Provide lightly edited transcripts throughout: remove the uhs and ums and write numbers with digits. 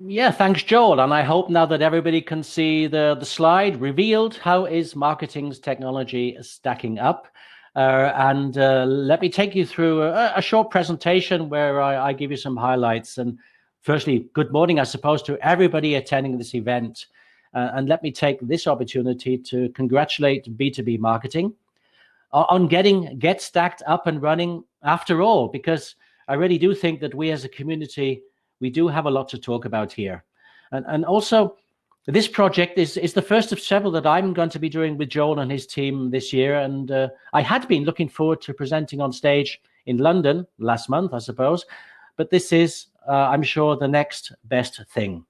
Yeah, thanks, Joel. And I hope now that everybody can see the slide revealed. How is marketing's technology stacking up? And let me take you through a short presentation where I give you some highlights. And firstly, good morning, I suppose, to everybody attending this event. And let me take this opportunity to congratulate B2B Marketing on getting Get Stacked up and running after all, because I really do think that we as a community, we do have a lot to talk about here. And also, this project is the first of several that I'm going to be doing with Joel and his team this year. And I had been looking forward to presenting on stage in London last month, I suppose. But this is, I'm sure, the next best thing.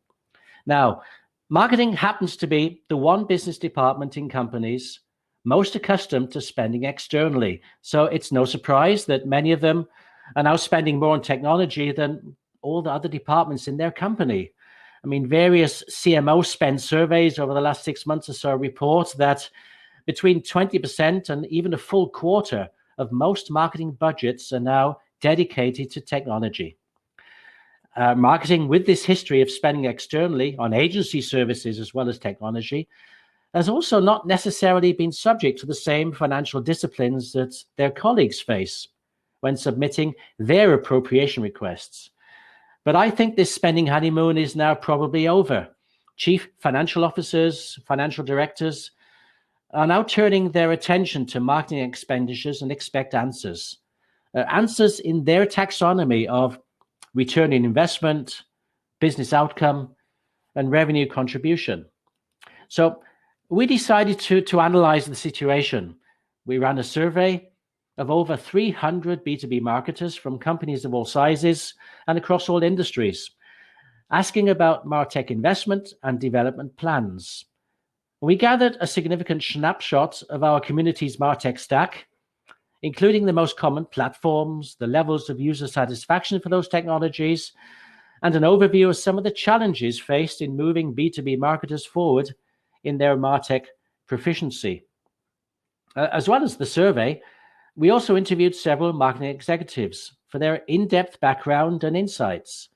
Now, marketing happens to be the one business department in companies most accustomed to spending externally. So it's no surprise that many of them are now spending more on technology than all the other departments in their company. I mean, various CMO spend surveys over the last 6 months or so report that between 20% and even a full quarter of most marketing budgets are now dedicated to technology. Marketing, with this history of spending externally on agency services as well as technology, has also not necessarily been subject to the same financial disciplines that their colleagues face when submitting their appropriation requests. But I think this spending honeymoon is now probably over. Chief financial officers, financial directors are now turning their attention to marketing expenditures and expect answers. Answers in their taxonomy of return on investment, business outcome, and revenue contribution. So we decided to analyze the situation. We ran a survey of over 300 B2B marketers from companies of all sizes and across all industries, asking about Martech investment and development plans. We gathered a significant snapshot of our community's Martech stack, including the most common platforms, the levels of user satisfaction for those technologies, and an overview of some of the challenges faced in moving B2B marketers forward in their Martech proficiency. As well as the survey, we also interviewed several marketing executives for their in-depth background and insights.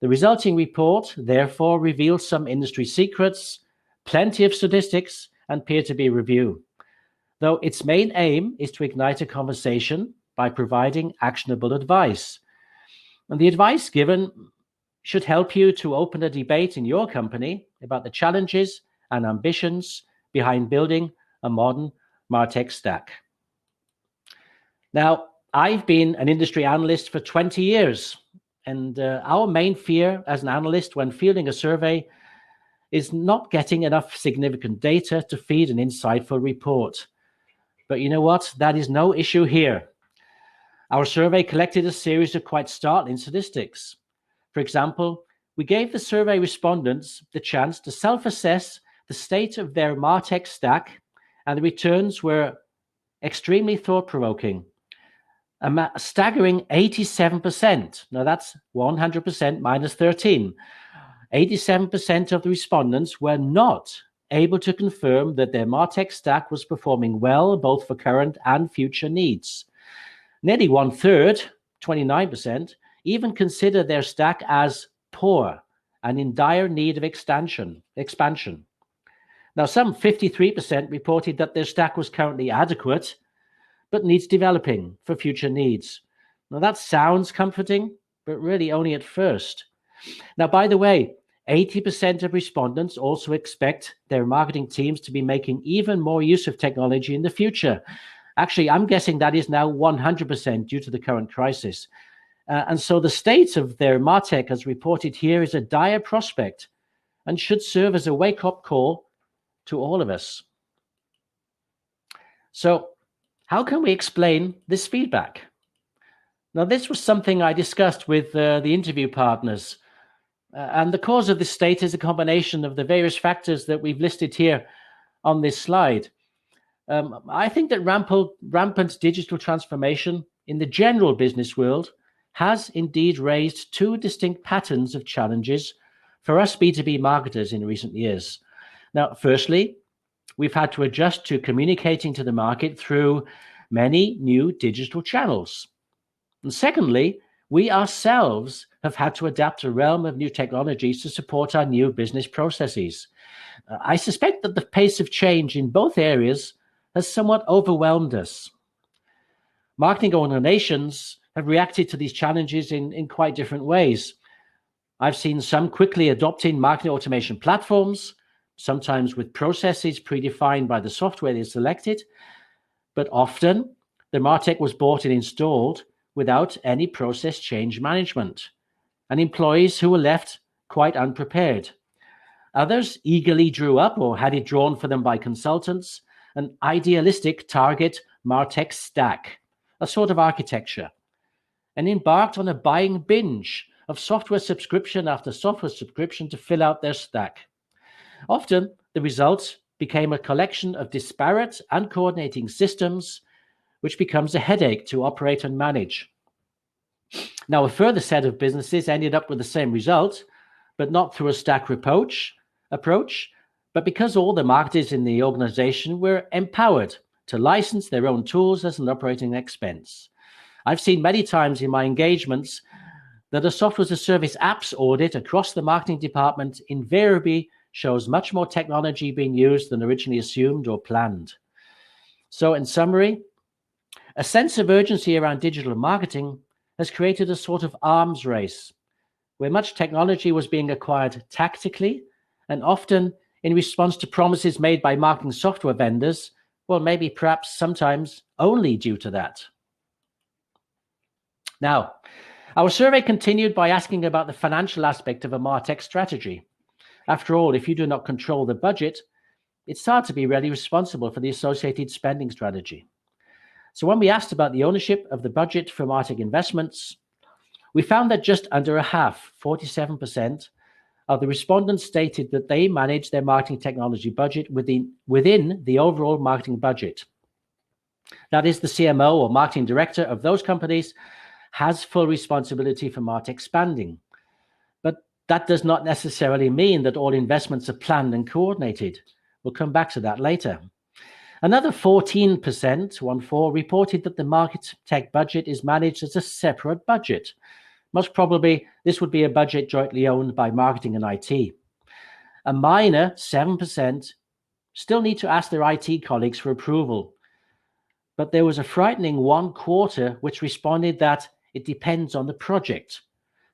The resulting report, therefore, reveals some industry secrets, plenty of statistics, and peer-to-peer review, though its main aim is to ignite a conversation by providing actionable advice. And the advice given should help you to open a debate in your company about the challenges and ambitions behind building a modern Martech stack. Now, I've been an industry analyst for 20 years, and our main fear as an analyst when fielding a survey is not getting enough significant data to feed an insightful report. But you know what? That is no issue here. Our survey collected a series of quite startling statistics. For example, we gave the survey respondents the chance to self-assess the state of their Martech stack, and the returns were extremely thought-provoking. A staggering 87%. Now that's 100% minus 13. 87% of the respondents were not able to confirm that their Martech stack was performing well, both for current and future needs. Nearly 1/3, 29%, even consider their stack as poor and in dire need of expansion. Now, some 53% reported that their stack was currently adequate, but needs developing for future needs. Now, that sounds comforting, but really only at first. Now, by the way, 80% of respondents also expect their marketing teams to be making even more use of technology in the future. Actually, I'm guessing that is now 100% due to the current crisis. And so the state of their Martech, as reported here, is a dire prospect and should serve as a wake-up call to all of us. So how can we explain this feedback? Now, this was something I discussed with the interview partners. And the cause of this state is a combination of the various factors that we've listed here on this slide. I think that rampant digital transformation in the general business world has indeed raised two distinct patterns of challenges for us B2B marketers in recent years. Now, firstly, we've had to adjust to communicating to the market through many new digital channels. And secondly, we ourselves have had to adapt a realm of new technologies to support our new business processes. I suspect that the pace of change in both areas has somewhat overwhelmed us. Marketing organizations have reacted to these challenges in quite different ways. I've seen some quickly adopting marketing automation platforms, sometimes with processes predefined by the software they selected, but often the Martech was bought and installed without any process change management, and employees who were left quite unprepared. Others eagerly drew up or had it drawn for them by consultants an idealistic target Martech stack, a sort of architecture, and embarked on a buying binge of software subscription after software subscription to fill out their stack. Often, the result became a collection of disparate, uncoordinating systems, which becomes a headache to operate and manage. Now, a further set of businesses ended up with the same result, but not through a stack approach, but because all the marketers in the organization were empowered to license their own tools as an operating expense. I've seen many times in my engagements that a software as a service apps audit across the marketing department invariably shows much more technology being used than originally assumed or planned. So in summary, a sense of urgency around digital marketing has created a sort of arms race where much technology was being acquired tactically and often in response to promises made by marketing software vendors, well, maybe perhaps sometimes only due to that. Now, our survey continued by asking about the financial aspect of a Martech strategy. After all, if you do not control the budget, it's hard to be really responsible for the associated spending strategy. So when we asked about the ownership of the budget for Martech investments, we found that just under a half, 47%, of the respondents stated that they manage their marketing technology budget within the overall marketing budget. That is, the CMO or marketing director of those companies has full responsibility for Martech spending. But that does not necessarily mean that all investments are planned and coordinated. We'll come back to that later. Another 14%, reported that the Martech budget is managed as a separate budget. Most probably, this would be a budget jointly owned by marketing and IT. A minor 7% still need to ask their IT colleagues for approval. But there was a frightening 1/4 which responded that it depends on the project.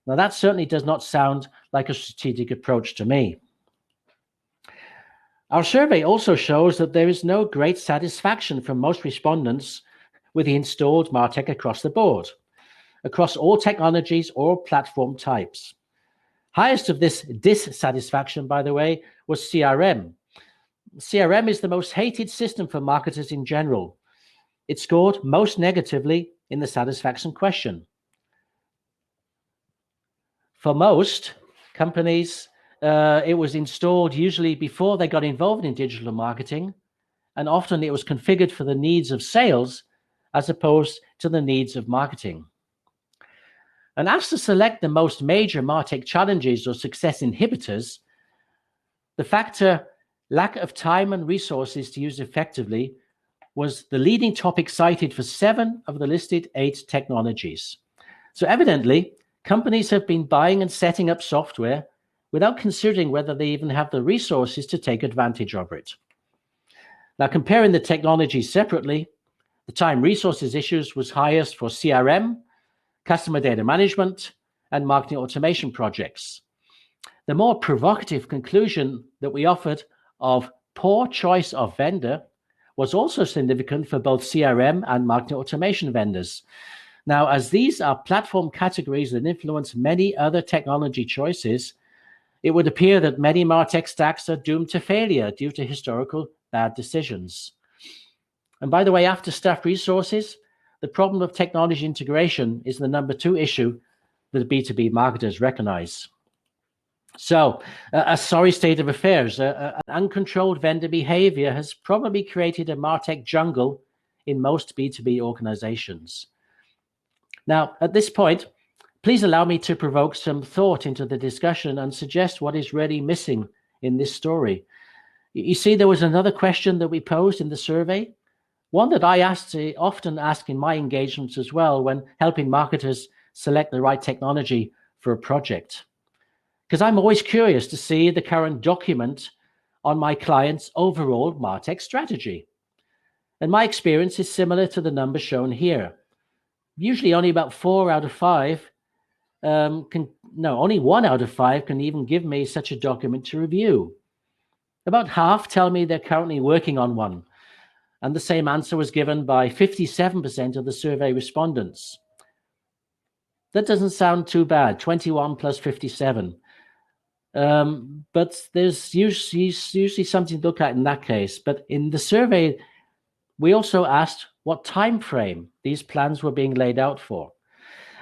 Now, that certainly does not sound like a strategic approach to me. Our survey also shows that there is no great satisfaction from most respondents with the installed Martech across the board, across all technologies or platform types. Highest of this dissatisfaction, by the way, was CRM. CRM is the most hated system for marketers in general. It scored most negatively in the satisfaction question. For most companies, it was installed usually before they got involved in digital marketing, and often it was configured for the needs of sales as opposed to the needs of marketing. And asked to select the most major Martech challenges or success inhibitors, the factor lack of time and resources to use effectively was the leading topic cited for 7 of the listed 8 technologies. So evidently, companies have been buying and setting up software without considering whether they even have the resources to take advantage of it. Now, comparing the technologies separately, the time resources issues was highest for CRM, customer data management, and marketing automation projects. The more provocative conclusion that we offered of poor choice of vendor was also significant for both CRM and marketing automation vendors. Now, as these are platform categories that influence many other technology choices, it would appear that many Martech stacks are doomed to failure due to historical bad decisions. And by the way, after staff resources, the problem of technology integration is the number 2 issue that B2B marketers recognize. So, a sorry state of affairs. An uncontrolled vendor behavior has probably created a Martech jungle in most B2B organizations. Now, at this point, please allow me to provoke some thought into the discussion and suggest what is really missing in this story. You see, there was another question that we posed in the survey, one that I often ask in my engagements as well when helping marketers select the right technology for a project. Because I'm always curious to see the current document on my client's overall Martech strategy. And my experience is similar to the numbers shown here. Usually only about 4 out of 5 only 1 out of 5 can even give me such a document to review. About half tell me they're currently working on one. And the same answer was given by 57% of the survey respondents. That doesn't sound too bad, 21 plus 57. But there's usually something to look at in that case. But in the survey, we also asked what time frame these plans were being laid out for.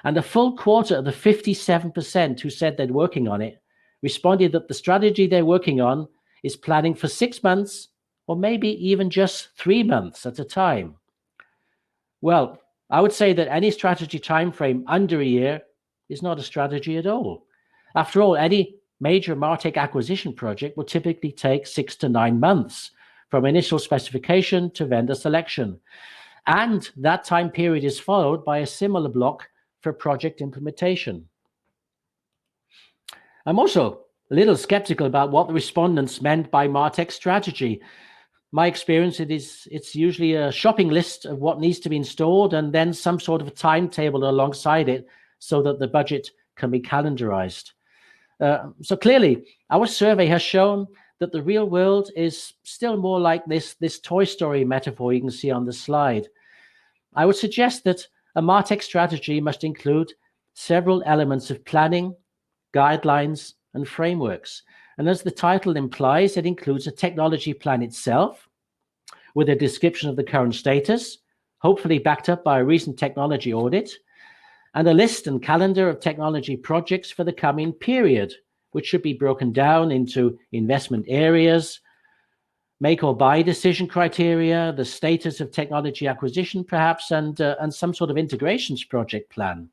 And a full quarter of the 57% who said they're working on it responded that the strategy they're working on is planning for 6 months or maybe even just 3 months at a time. Well, I would say that any strategy time frame under a year is not a strategy at all. After all, any major Martech acquisition project will typically take 6 to 9 months from initial specification to vendor selection. And that time period is followed by a similar block for project implementation. I'm also a little skeptical about what the respondents meant by Martech strategy. My experience it's usually a shopping list of what needs to be installed and then some sort of a timetable alongside it so that the budget can be calendarized. So clearly, our survey has shown that the real world is still more like this Toy Story metaphor you can see on the slide. I would suggest that a Martech strategy must include several elements of planning, guidelines, and frameworks. And as the title implies, it includes a technology plan itself with a description of the current status, hopefully backed up by a recent technology audit, and a list and calendar of technology projects for the coming period, which should be broken down into investment areas, make or buy decision criteria, the status of technology acquisition perhaps, and some sort of integrations project plan.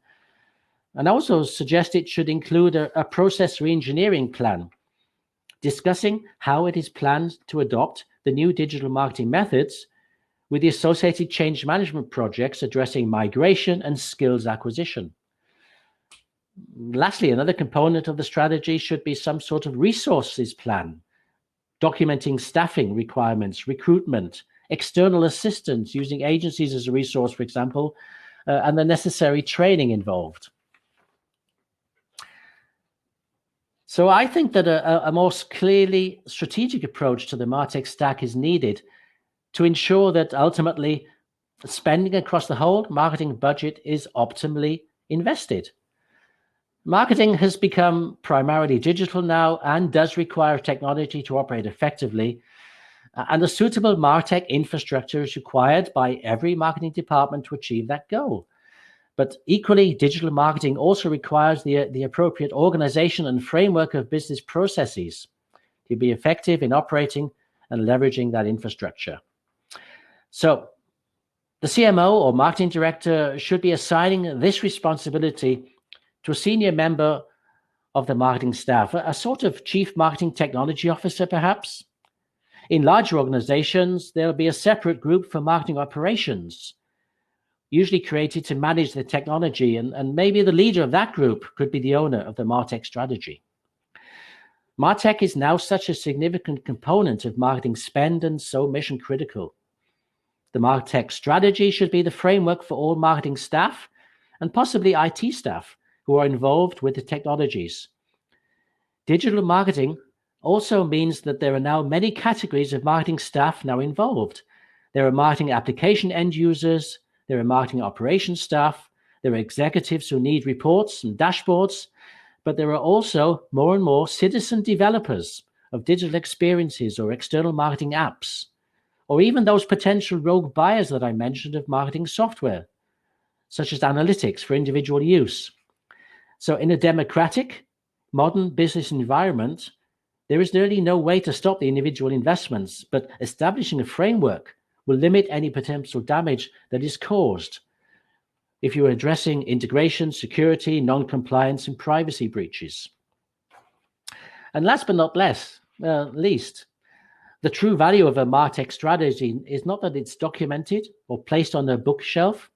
And I also suggest it should include a process reengineering plan, discussing how it is planned to adopt the new digital marketing methods with the associated change management projects addressing migration and skills acquisition. Lastly, another component of the strategy should be some sort of resources plan, documenting staffing requirements, recruitment, external assistance, using agencies as a resource, for example, and the necessary training involved. So I think that a more clearly strategic approach to the Martech stack is needed to ensure that ultimately spending across the whole marketing budget is optimally invested. Marketing has become primarily digital now and does require technology to operate effectively. And a suitable Martech infrastructure is required by every marketing department to achieve that goal. But equally, digital marketing also requires the appropriate organization and framework of business processes to be effective in operating and leveraging that infrastructure. So the CMO or marketing director should be assigning this responsibility to a senior member of the marketing staff, a sort of chief marketing technology officer, perhaps. In larger organizations, there'll be a separate group for marketing operations, usually created to manage the technology, and maybe the leader of that group could be the owner of the Martech strategy. Martech is now such a significant component of marketing spend and so mission critical. The Martech strategy should be the framework for all marketing staff and possibly IT staff who are involved with the technologies. Digital marketing also means that there are now many categories of marketing staff now involved. There are marketing application end users, there are marketing operations staff, there are executives who need reports and dashboards, but there are also more and more citizen developers of digital experiences or external marketing apps, or even those potential rogue buyers that I mentioned of marketing software, such as analytics for individual use. So in a democratic, modern business environment, there is nearly no way to stop the individual investments, but establishing a framework will limit any potential damage that is caused if you are addressing integration, security, non-compliance, and privacy breaches. And last but not least, the true value of a Martech strategy is not that it's documented or placed on a bookshelf.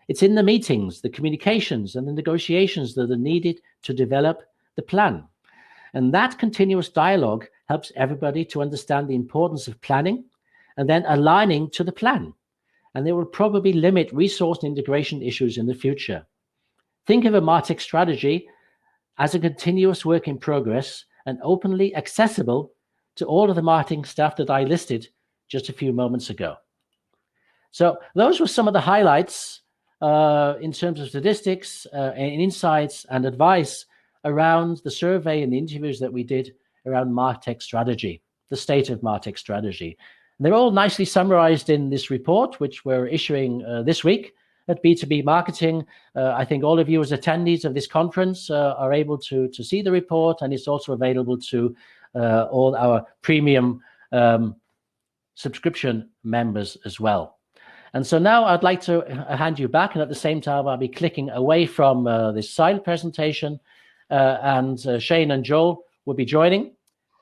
It's in the meetings, the communications, and the negotiations that are needed to develop the plan. And that continuous dialogue helps everybody to understand the importance of planning and then aligning to the plan. And they will probably limit resource and integration issues in the future. Think of a Martech strategy as a continuous work in progress and openly accessible to all of the marketing staff that I listed just a few moments ago. So those were some of the highlights in terms of statistics and insights and advice around the survey and the interviews that we did around Martech strategy, the state of Martech strategy. And they're all nicely summarized in this report, which we're issuing this week at B2B Marketing. I think all of you as attendees of this conference are able to see the report, and it's also available to all our premium subscription members as well. And so now I'd like to hand you back, and at the same time, I'll be clicking away from this slide presentation, and Shane and Joel will be joining,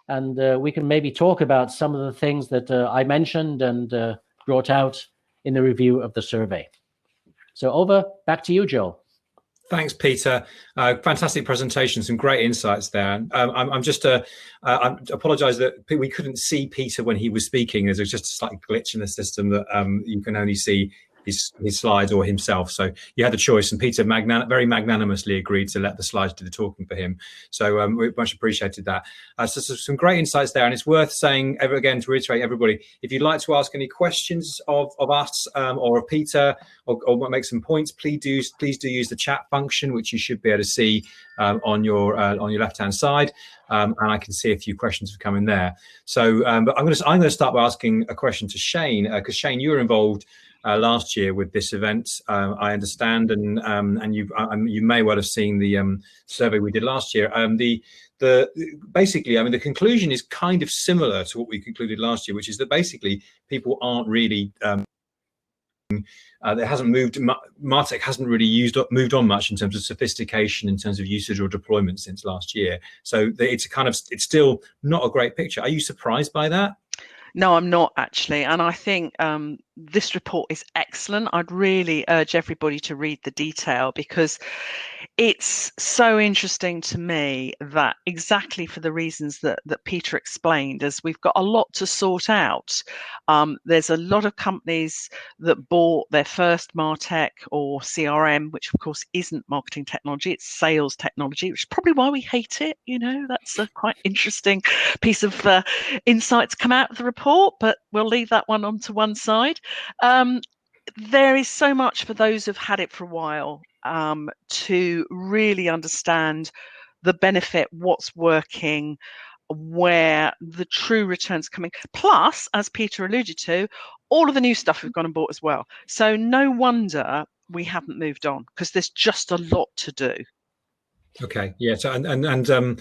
and we can maybe talk about some of the things that I mentioned and brought out in the review of the survey. So back to you, Joel. Thanks, Peter. Fantastic presentation, some great insights there. I apologise that we couldn't see Peter when he was speaking. There's just a slight glitch in the system that you can only see his slides or himself. So you had the choice, and Peter very magnanimously agreed to let the slides do the talking for him. So we much appreciated that. So some great insights there, and it's worth saying again to reiterate, everybody, if you'd like to ask any questions of us or of Peter, or make some points, please do use the chat function, which you should be able to see on your left-hand side. And I can see a few questions have come in there. So, but I'm going to start by asking a question to Shane, because Shane, you were involved last year with this event, I understand, and you may well have seen the survey we did last year. Basically, I mean, the conclusion is kind of similar to what we concluded last year, which is that basically people aren't really. There hasn't moved. Martech hasn't really moved on much in terms of sophistication, in terms of usage or deployment since last year. So it's still not a great picture. Are you surprised by that? No, I'm not actually. And I think this report is excellent. I'd really urge everybody to read the detail, because it's so interesting to me that exactly for the reasons that Peter explained, as we've got a lot to sort out. There's a lot of companies that bought their first Martech or CRM, which of course isn't marketing technology, it's sales technology, which is probably why we hate it. You know, that's a quite interesting piece of insight to come out of the report, but we'll leave that one onto one side. There is so much for those who've had it for a while to really understand the benefit, what's working, where the true returns coming. Plus, as Peter alluded to, all of the new stuff we've gone and bought as well. So no wonder we haven't moved on, because there's just a lot to do. Okay, yeah. So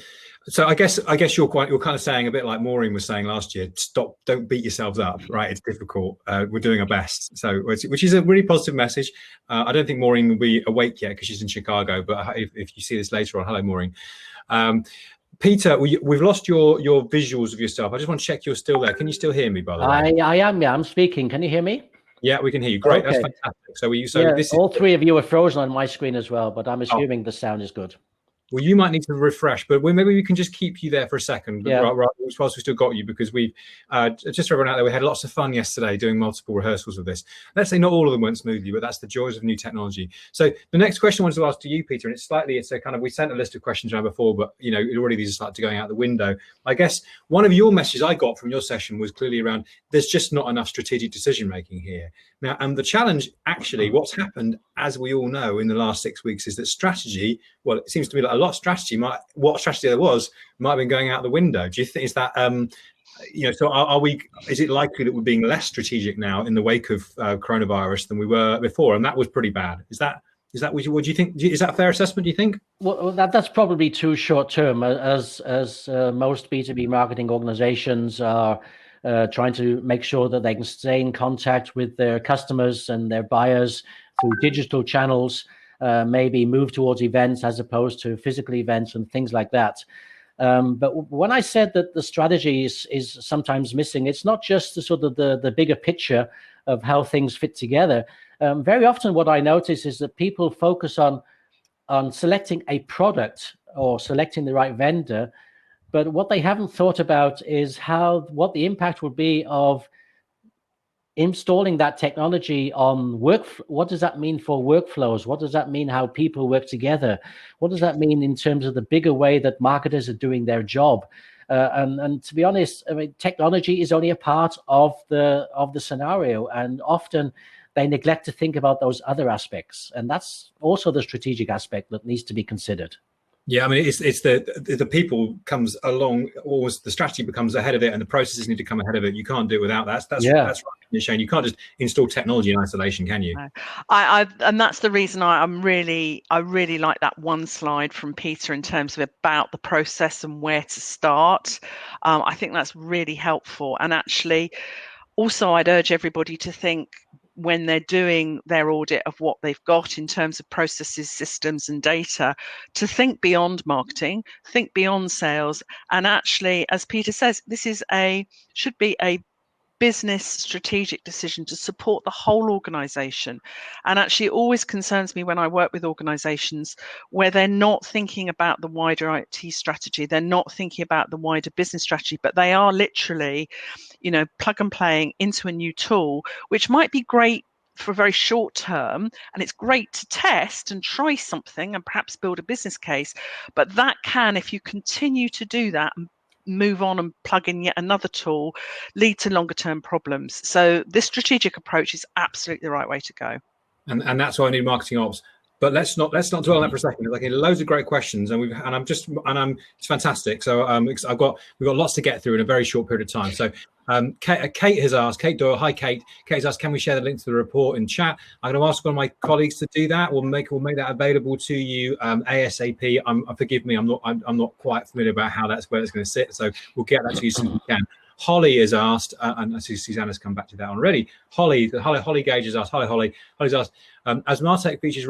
so I guess you're kind of saying a bit like Maureen was saying last year. Don't beat yourselves up, right? It's difficult. We're doing our best. So which is a really positive message. I don't think Maureen will be awake yet because she's in Chicago. But if you see this later on, hello, Maureen. Peter, we've lost your visuals of yourself. I just want to check you're still there. Can you still hear me, by the way? I am. Yeah, I'm speaking. Can you hear me? Yeah, we can hear you. Great. Okay. That's fantastic. So all three of you are frozen on my screen as well, but I'm assuming the sound is good. Well, you might need to refresh, but maybe we can just keep you there for a second, whilst we still got you, because we've, just for everyone out there, we had lots of fun yesterday doing multiple rehearsals of this. Let's say not all of them went smoothly, but that's the joys of new technology. So the next question I wanted to ask to you, Peter, and it's a kind of, we sent a list of questions around before, but you know, already these are starting going out the window. I guess one of your messages I got from your session was clearly around, there's just not enough strategic decision making here. Now, and the challenge, actually, what's happened, as we all know, in the last 6 weeks, is that strategy, well, it seems to me like a lot of strategy what strategy there was might have been going out the window. Do you think is that so is it likely that we're being less strategic now in the wake of coronavirus than we were before? And that was pretty bad. Is that what do you think? Is that a fair assessment, do you think? Well, that's probably too short term, as most B2B marketing organizations are trying to make sure that they can stay in contact with their customers and their buyers through digital channels, maybe move towards events as opposed to physical events and things like that. But when I said that the strategy is sometimes missing, it's not just the sort of the bigger picture of how things fit together. very often what I notice is that people focus on selecting a product or selecting the right vendor, but what they haven't thought about is what the impact would be of installing that technology on work. What does that mean for workflows? What does that mean how people work together? What does that mean in terms of the bigger way that marketers are doing their job? And to be honest, I mean, technology is only a part of the scenario, and often they neglect to think about those other aspects, and that's also the strategic aspect that needs to be considered. Yeah, I mean, it's the people comes along, always the strategy becomes ahead of it, and the processes need to come ahead of it. You can't do it without that. That's right, Shane. You can't just install technology in isolation, can you? No. And that's the reason I really like that one slide from Peter in terms of about the process and where to start. I think that's really helpful. And actually, also, I'd urge everybody to think, when they're doing their audit of what they've got in terms of processes, systems and data, to think beyond marketing, think beyond sales. And actually, as Peter says, this should be a business strategic decision to support the whole organization. And actually, it always concerns me when I work with organizations where they're not thinking about the wider IT strategy, they're not thinking about the wider business strategy, but they are literally, plug and playing into a new tool, which might be great for a very short term, and it's great to test and try something and perhaps build a business case. But that can, if you continue to do that and move on and plug in yet another tool, lead to longer term problems. So this strategic approach is absolutely the right way to go. And that's why I need marketing ops. But let's not dwell on that for a second. Like, loads of great questions, and it's fantastic. So we've got lots to get through in a very short period of time. So Kate has asked, Kate Doyle, hi Kate. Kate has asked, can we share the link to the report in chat? I'm going to ask one of my colleagues to do that. We'll make that available to you ASAP. Forgive me, I'm not quite familiar about where it's going to sit. So we'll get that to you as soon as we can. Holly has asked, and I see Susanna's come back to that already. Holly Gage has asked. Hi, Holly. Holly's asked, as Martech features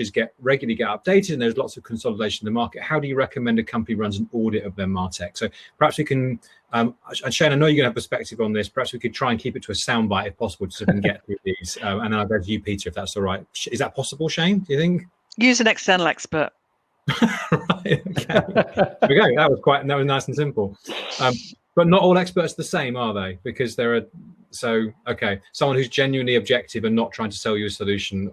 get regularly updated, and there's lots of consolidation in the market, how do you recommend a company runs an audit of their Martech? So perhaps we can, and Shane, I know you're going to have perspective on this. Perhaps we could try and keep it to a soundbite if possible, so we can get through these. And then I'll go to you, Peter, if that's all right. Is that possible, Shane? Do you think? Use an external expert. Right, okay. There we go. That was nice and simple. But not all experts are the same, are they? Because someone who's genuinely objective and not trying to sell you a solution.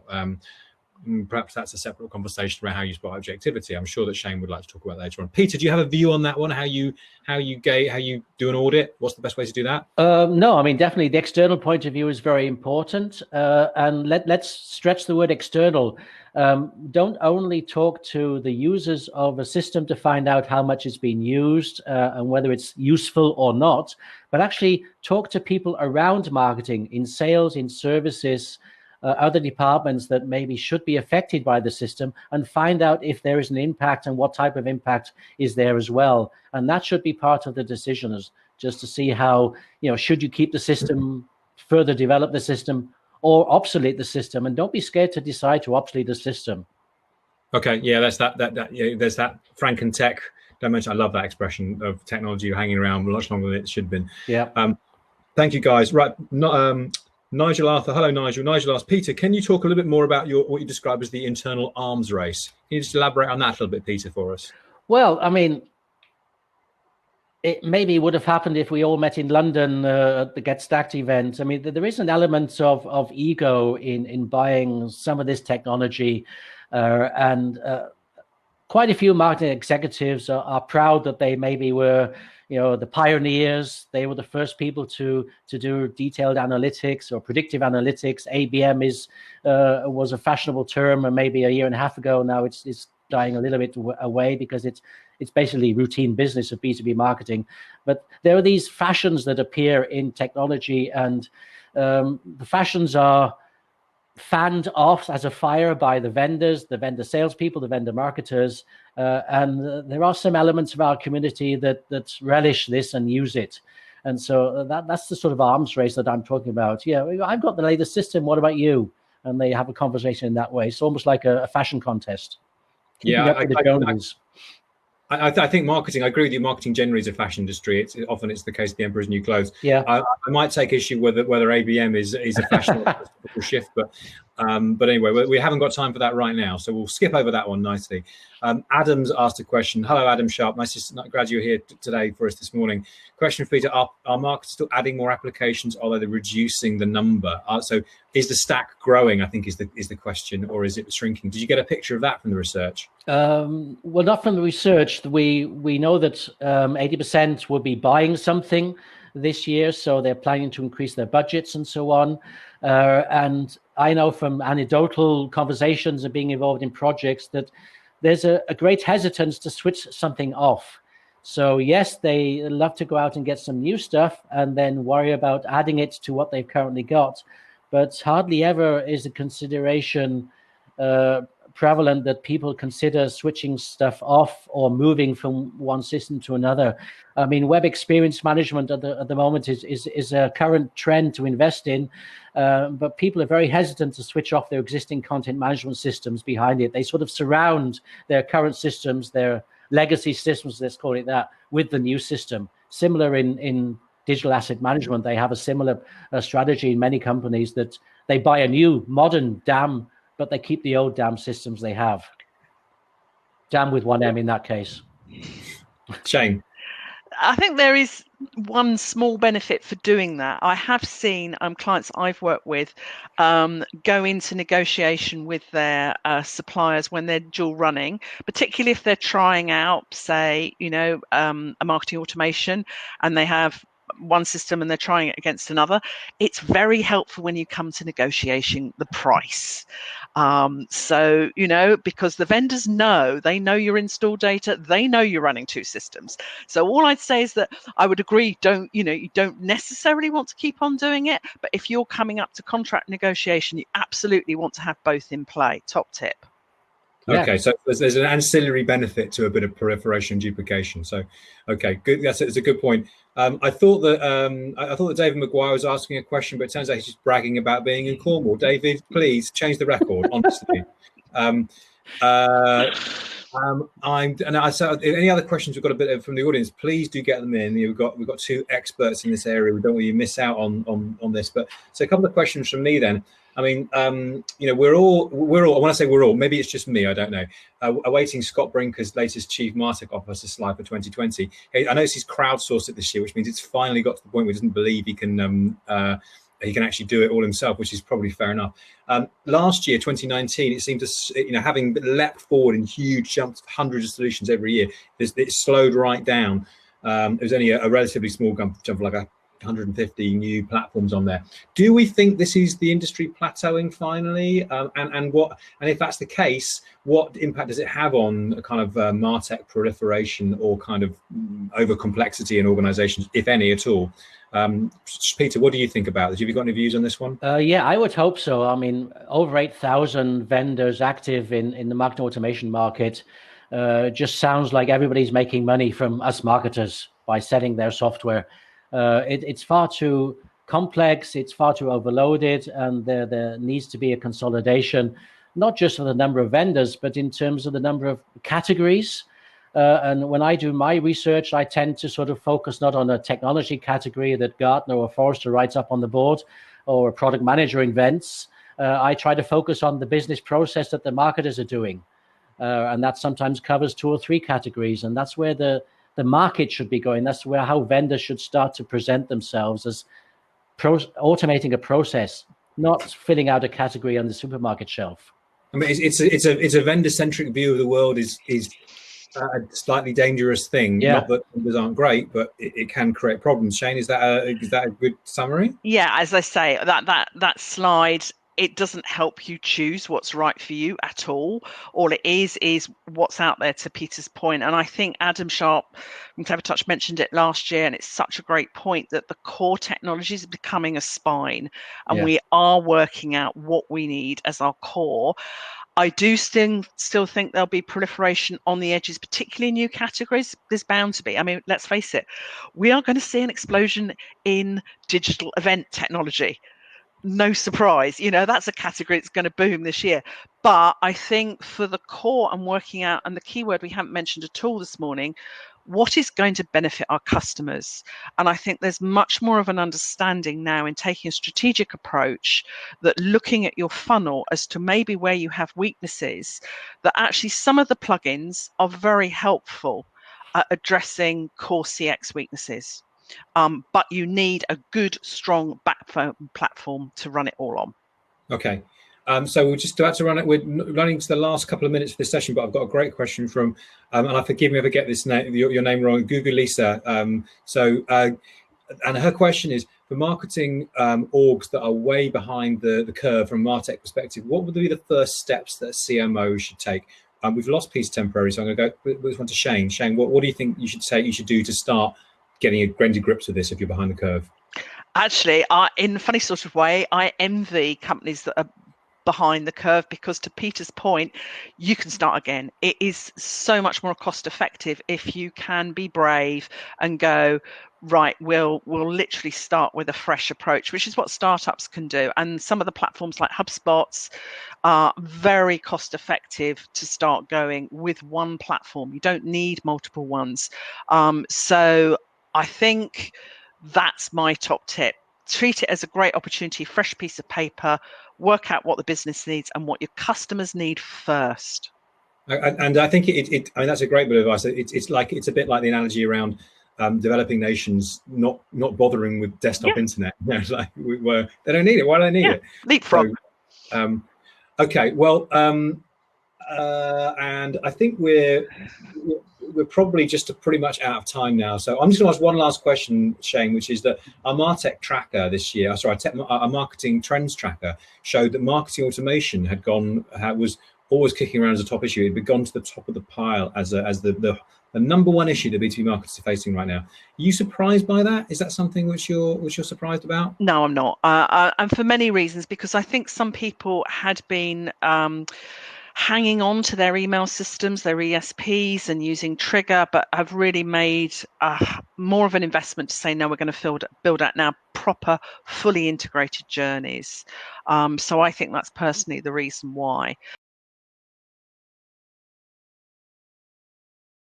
Perhaps that's a separate conversation around how you spot objectivity. I'm sure that Shane would like to talk about that later on. Peter, do you have a view on that one? How you do an audit? What's the best way to do that? No, I mean, definitely the external point of view is very important. And let's stretch the word external. Don't only talk to the users of a system to find out how much it's been used and whether it's useful or not, but actually talk to people around marketing, in sales, in services, other departments that maybe should be affected by the system, and find out if there is an impact and what type of impact is there as well. And that should be part of the decisions, just to see how, should you keep the system, further develop the system, or obsolete the system. And don't be scared to decide to obsolete the system. Okay, yeah, there's that there's that Frankentech dimension. I love that expression of technology hanging around much longer than it should have been. Yeah. Thank you, guys. Right. Nigel Arthur. Hello, Nigel. Nigel asked, Peter, can you talk a little bit more about what you describe as the internal arms race? Can you just elaborate on that a little bit, Peter, for us? Well, I mean, it maybe would have happened if we all met in London at the Get Stacked event. I mean, there is an element of ego in buying some of this technology, and quite a few marketing executives are proud that they maybe were, the pioneers. They were the first people to do detailed analytics or predictive analytics. ABM was a fashionable term, and maybe a year and a half ago now it's dying a little bit away because it's basically routine business of B2B marketing. But there are these fashions that appear in technology, and the fashions are fanned off as a fire by the vendors, the vendor salespeople, the vendor marketers, and there are some elements of our community that relish this and use it. And so that's the sort of arms race that I'm talking about. Yeah, I've got the latest system. What about you? And they have a conversation in that way. It's almost like a fashion contest. Yeah, I think marketing. I agree with you. Marketing generally is a fashion industry. It's often the case. The emperor's new clothes. Yeah. I might take issue whether ABM is a fashion or a typical shift, but anyway, we haven't got time for that right now, so we'll skip over that one nicely. Adam's asked a question. Hello, Adam Sharp. Nice to glad you're here today for us this morning. Question for Peter: Are marketers still adding more applications, or are they reducing the number? So is the stack growing? I think is the question, or is it shrinking? Did you get a picture of that from the research? Well, not from the research. We know that 80% will be buying something this year, so they're planning to increase their budgets and so on. And I know from anecdotal conversations and being involved in projects that there's a great hesitance to switch something off. So yes, they love to go out and get some new stuff and then worry about adding it to what they've currently got. But hardly ever is a consideration prevalent that people consider switching stuff off or moving from one system to another. I mean, web experience management at the moment is a current trend to invest in, but people are very hesitant to switch off their existing content management systems behind it. They sort of surround their current systems, their legacy systems, let's call it that, with the new system. Similar in digital asset management, they have a similar strategy in many companies that they buy a new modern DAM, but they keep the old DAM systems they have. DAM with one M in that case. Shane. I think there is one small benefit for doing that. I have seen clients I've worked with go into negotiation with their suppliers when they're dual running, particularly if they're trying out, say, a marketing automation, and they have one system and they're trying it against another. It's very helpful when you come to negotiating the price. So, because the vendors they know your install data, they know you're running two systems. So all I'd say is that I would agree, you don't necessarily want to keep on doing it, but if you're coming up to contract negotiation, you absolutely want to have both in play. Top tip. Yeah. Okay, so there's an ancillary benefit to a bit of proliferation and duplication. So, okay, good. That's a good point. I thought that David Maguire was asking a question, but it turns out he's just bragging about being in Cornwall. David, please change the record, honestly. So any other questions we've got a bit from the audience, please do get them in. We've got two experts in this area. We don't want you to miss out on this. But so a couple of questions from me then. I mean, we're all, when I say we're all, maybe it's just me, I don't know, awaiting Scott Brinker's latest Chief Martech Officer slide for 2020. I noticed he's crowdsourced it this year, which means it's finally got to the point where he doesn't believe he can actually do it all himself, which is probably fair enough. Last year, 2019, it seemed to, having leapt forward in huge jumps, hundreds of solutions every year, it slowed right down. It was only a relatively small jump, like 150 new platforms on there. Do we think this is the industry plateauing finally? And if that's the case, what impact does it have on a kind of Martech proliferation or kind of over complexity in organizations, if any at all? Peter, what do you think about this? Have you got any views on this one? Yeah, I would hope so. I mean, over 8,000 vendors active in the marketing automation market. Just sounds like everybody's making money from us marketers by selling their software. It's far too complex, it's far too overloaded, and there needs to be a consolidation, not just of the number of vendors, but in terms of the number of categories. And when I do my research, I tend to sort of focus not on a technology category that Gartner or Forrester writes up on the board, or a product manager invents. I try to focus on the business process that the marketers are doing. And that sometimes covers 2 or 3 categories. And that's where the market should be going. That's where how vendors should start to present themselves as automating a process, not filling out a category on the supermarket shelf. I mean, it's a vendor-centric view of the world is a slightly dangerous thing. Yeah. Not that vendors aren't great, but it can create problems. Shane, is that a good summary? Yeah, as I say, that slide, it doesn't help you choose what's right for you at all. All it is what's out there, to Peter's point. And I think Adam Sharp from Clever Touch mentioned it last year, and it's such a great point that the core technology is becoming a spine, and we are working out what we need as our core. I do still think there'll be proliferation on the edges, particularly in new categories. There's bound to be. I mean, let's face it, we are going to see an explosion in digital event technology. No surprise, that's a category that's going to boom this year. But I think for the core and working out, and the keyword we haven't mentioned at all this morning, what is going to benefit our customers? And I think there's much more of an understanding now in taking a strategic approach, that looking at your funnel as to maybe where you have weaknesses, that actually some of the plugins are very helpful at addressing core CX weaknesses. But you need a good, strong backbone platform to run it all on. Okay. So we're just about to run it. We're running to the last couple of minutes of this session, but I've got a great question from, and I forgive me if I get this name, your name wrong, Google Lisa. And her question is, for marketing orgs that are way behind the curve from a Martech perspective, what would be the first steps that a CMO should take? We've lost Peter temporarily, so I'm going to go this one to Shane. Shane, what do you think you should do to start getting to grips with this if you're behind the curve? Actually, in a funny sort of way, I envy companies that are behind the curve, because to Peter's point, you can start again. It is so much more cost effective if you can be brave and go, right, we'll literally start with a fresh approach, which is what startups can do. And some of the platforms like HubSpot's are very cost effective to start going with one platform. You don't need multiple ones. So I think that's my top tip. Treat it as a great opportunity, fresh piece of paper, work out what the business needs and what your customers need first. And I think I mean, that's a great bit of advice. It's a bit like the analogy around developing nations not bothering with desktop internet. You know, like they don't need it. Why do they need it? Leapfrog. So, okay, well, and I think we're probably just pretty much out of time now. So I'm just going to ask one last question, Shane, which is that our Martech tracker this year, our marketing trends tracker showed that marketing automation was always kicking around as a top issue. It had gone to the top of the pile as the number one issue that B2B marketers are facing right now. Are you surprised by that? Is that something which you're surprised about? No, I'm not. And for many reasons, because I think some people had been hanging on to their email systems, their ESPs, and using Trigger, but have really made more of an investment to say, no, we're going to build out now proper, fully integrated journeys. So I think that's personally the reason why.